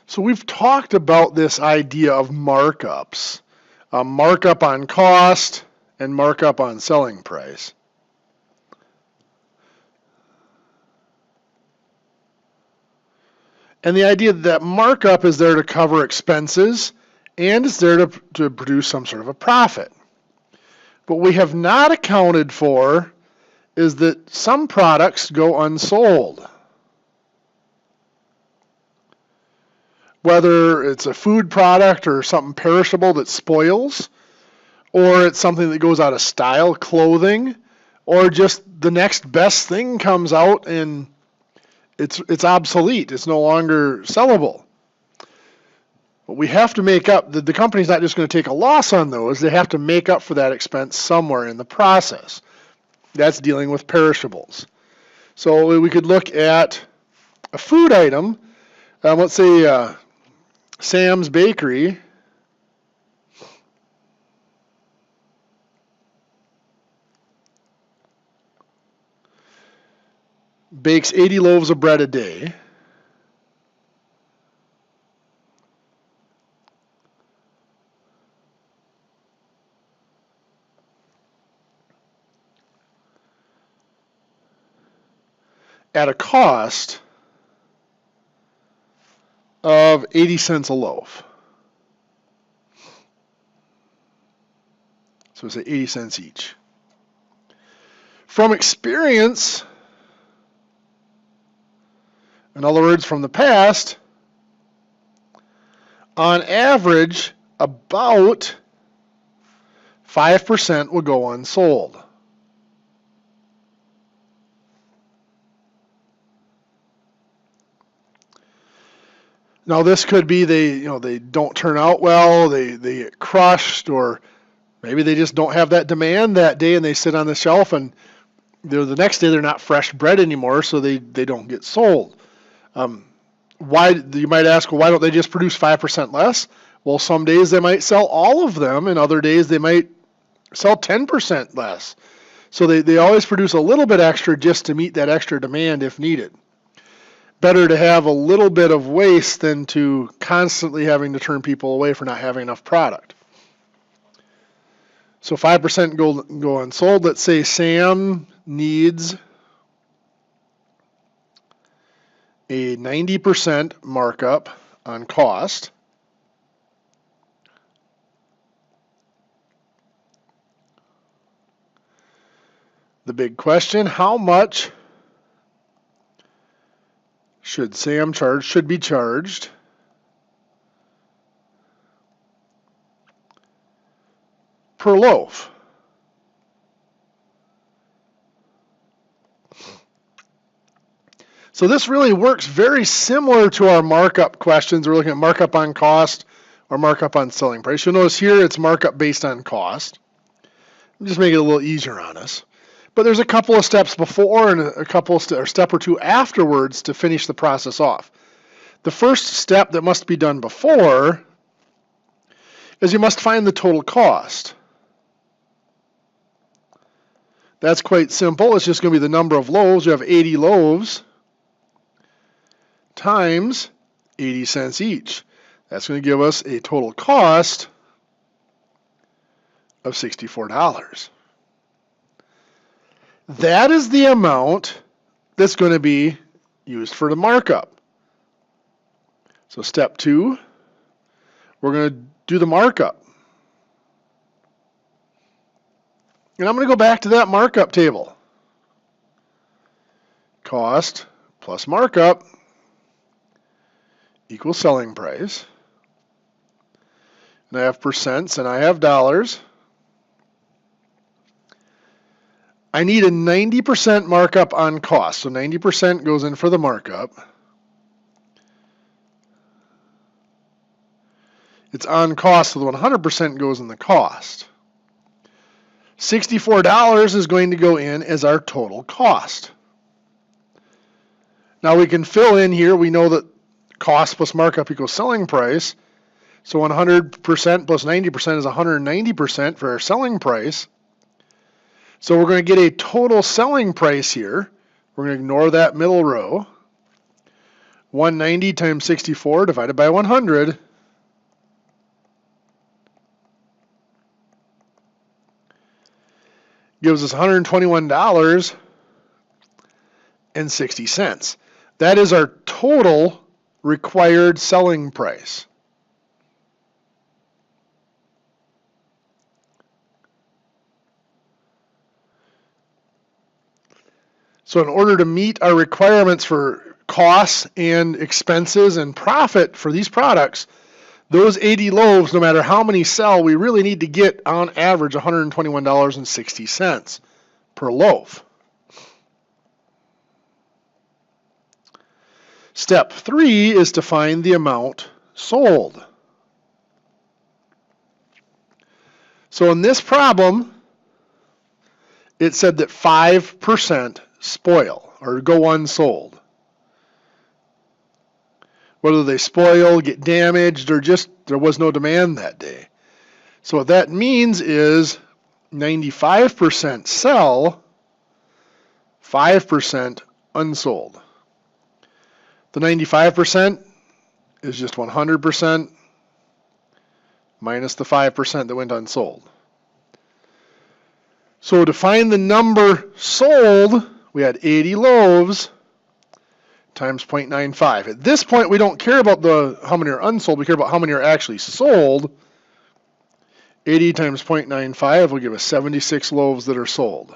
So we've talked about this idea of markups, markup on cost and markup on selling price. And the idea that markup is there to cover expenses and it's there to produce some sort of a profit. What we have not accounted for is that some products go unsold. Whether it's a food product or something perishable that spoils, or it's something that goes out of style, clothing, or just the next best thing comes out and it's obsolete. It's no longer sellable. But we have to make up, the company's not just going to take a loss on those, they have to make up for that expense somewhere in the process. That's dealing with perishables. So we could look at a food item, let's say Sam's Bakery. Bakes 80 loaves of bread a day. At a cost of 80 cents a loaf. So say 80 cents each. From experience, in other words, from the past, on average, about 5% will go unsold. Now this could be they don't turn out well, they get crushed, or maybe they just don't have that demand that day and they sit on the shelf and the next day they're not fresh bread anymore, so they don't get sold. Why, you might ask, well, why don't they just produce 5% less? Well, some days they might sell all of them, and other days they might sell 10% less. So they always produce a little bit extra just to meet that extra demand if needed. Better to have a little bit of waste than to constantly having to turn people away for not having enough product. So 5% go unsold. Let's say Sam needs a 90% markup on cost. The big question, how much should Sam charge, should be charged per loaf? So this really works very similar to our markup questions. We're looking at markup on cost or markup on selling price. You'll notice here it's markup based on cost. Just make it a little easier on us. But there's a couple of steps before and a couple of or step or two afterwards to finish the process off. The first step that must be done before is you must find the total cost. That's quite simple. It's just going to be the number of loaves. You have 80 loaves times 80 cents each. That's going to give us a total cost of $64. That is the amount that's going to be used for the markup. So step 2, we're going to do the markup. And I'm going to go back to that markup table. Cost plus markup equals selling price. And I have percents and I have dollars. I need a 90% markup on cost. So 90% goes in for the markup. It's on cost, so the 100% goes in the cost. $64 is going to go in as our total cost. Now we can fill in here. We know that cost plus markup equals selling price. So 100% plus 90% is 190% for our selling price. So we're going to get a total selling price here. We're going to ignore that middle row. 190 times 64 divided by 100 gives us $121.60. That is our total required selling price. So in order to meet our requirements for costs and expenses and profit for these products, those 80 loaves, no matter how many sell, we really need to get on average $121.60 per loaf. Step 3 is to find the amount sold. So in this problem, it said that 5% spoil or go unsold. Whether they spoil, get damaged, or just there was no demand that day. So what that means is 95% sell, 5% unsold. The 95% is just 100% minus the 5% that went unsold. So to find the number sold, we had 80 loaves times 0.95. At this point, we don't care about how many are unsold. We care about how many are actually sold. 80 times 0.95 will give us 76 loaves that are sold.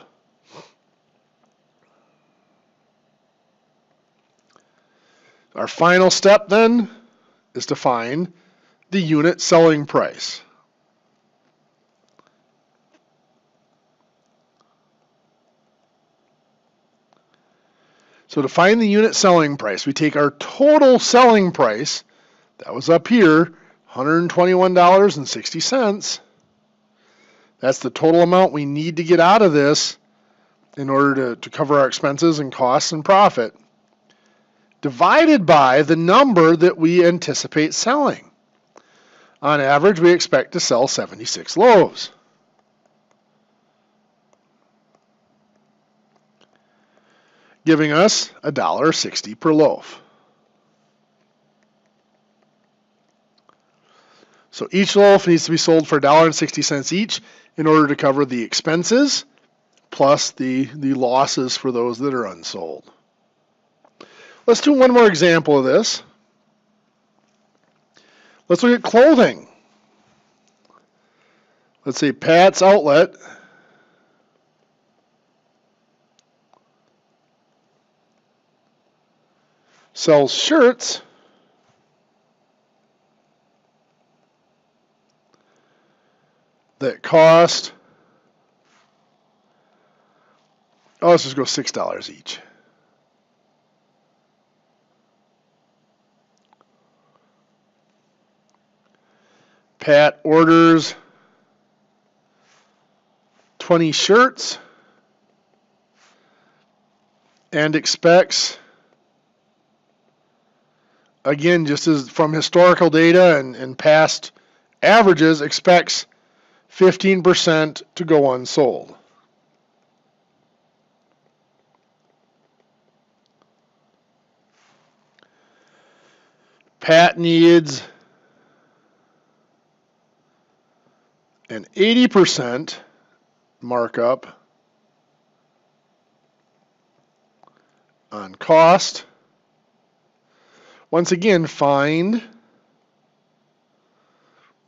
Our final step then is to find the unit selling price. So to find the unit selling price, we take our total selling price, that was up here, $121.60. That's the total amount we need to get out of this in order to cover our expenses and costs and profit, divided by the number that we anticipate selling. On average, we expect to sell 76 loaves. Giving us $1.60 per loaf. So each loaf needs to be sold for $1.60 each in order to cover the expenses plus the losses for those that are unsold. Let's do one more example of this. Let's look at clothing. Let's say Pat's Outlet sells shirts that cost, let's just go $6 each. Pat orders 20 shirts and expects, again, just as from historical data and past averages, expects 15% to go unsold. Pat needs an 80% markup on cost. Once again, find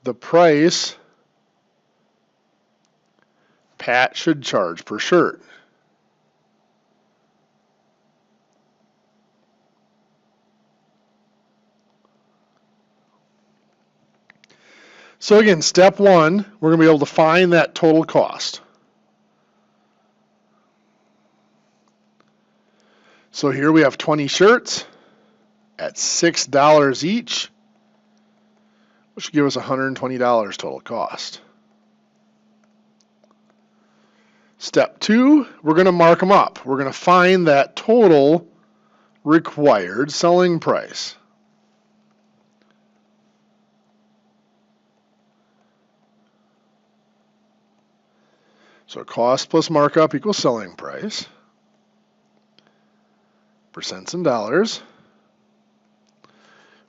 the price Pat should charge per shirt. So again, step 1, we're going to be able to find that total cost. So here we have 20 shirts at $6 each, which should give us $120 total cost. Step 2, we're going to mark them up. We're going to find that total required selling price. So cost plus markup equals selling price. Percents in dollars.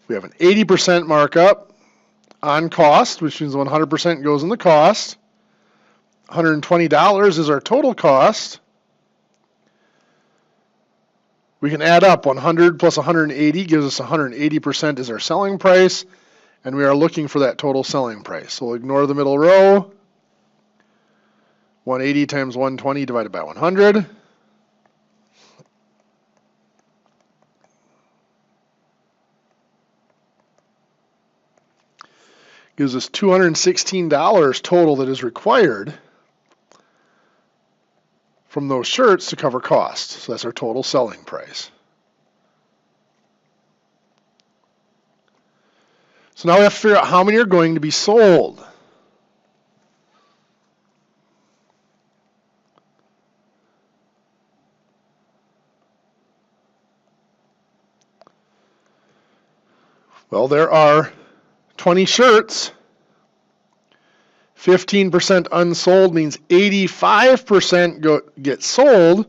We have an 80% markup on cost, which means 100% goes in the cost. $120 is our total cost. We can add up 100 plus 180 gives us 180% is our selling price, and we are looking for that total selling price. So we'll ignore the middle row. 180 times 120 divided by 100. Gives us $216 total that is required from those shirts to cover costs. So that's our total selling price. So now we have to figure out how many are going to be sold. Well, there are 20 shirts. 15% unsold means 85% get sold.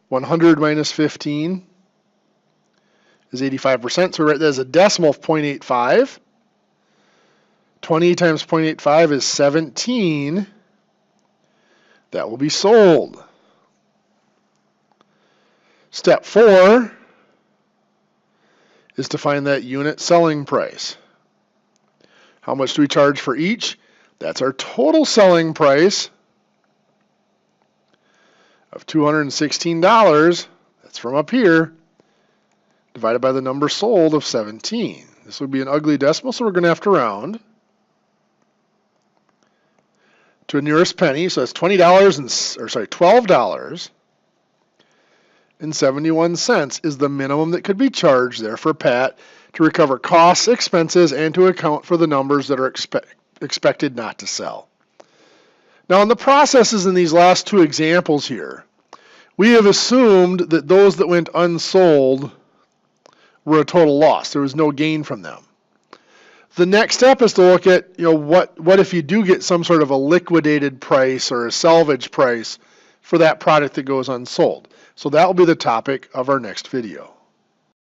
100 minus 15 is 85%. So we write that as a decimal of 0.85. 20 times 0.85 is 17. That will be sold. Step 4 is to find that unit selling price. How much do we charge for each? That's our total selling price of $216. That's from up here, divided by the number sold of 17. This would be an ugly decimal, so we're going to have to round to the nearest penny. So that's $12.71 is the minimum that could be charged there for Pat to recover costs, expenses, and to account for the numbers that are expected not to sell. Now, in the processes in these last two examples here, we have assumed that those that went unsold were a total loss. There was no gain from them. The next step is to look at, what if you do get some sort of a liquidated price or a salvage price for that product that goes unsold. So that will be the topic of our next video.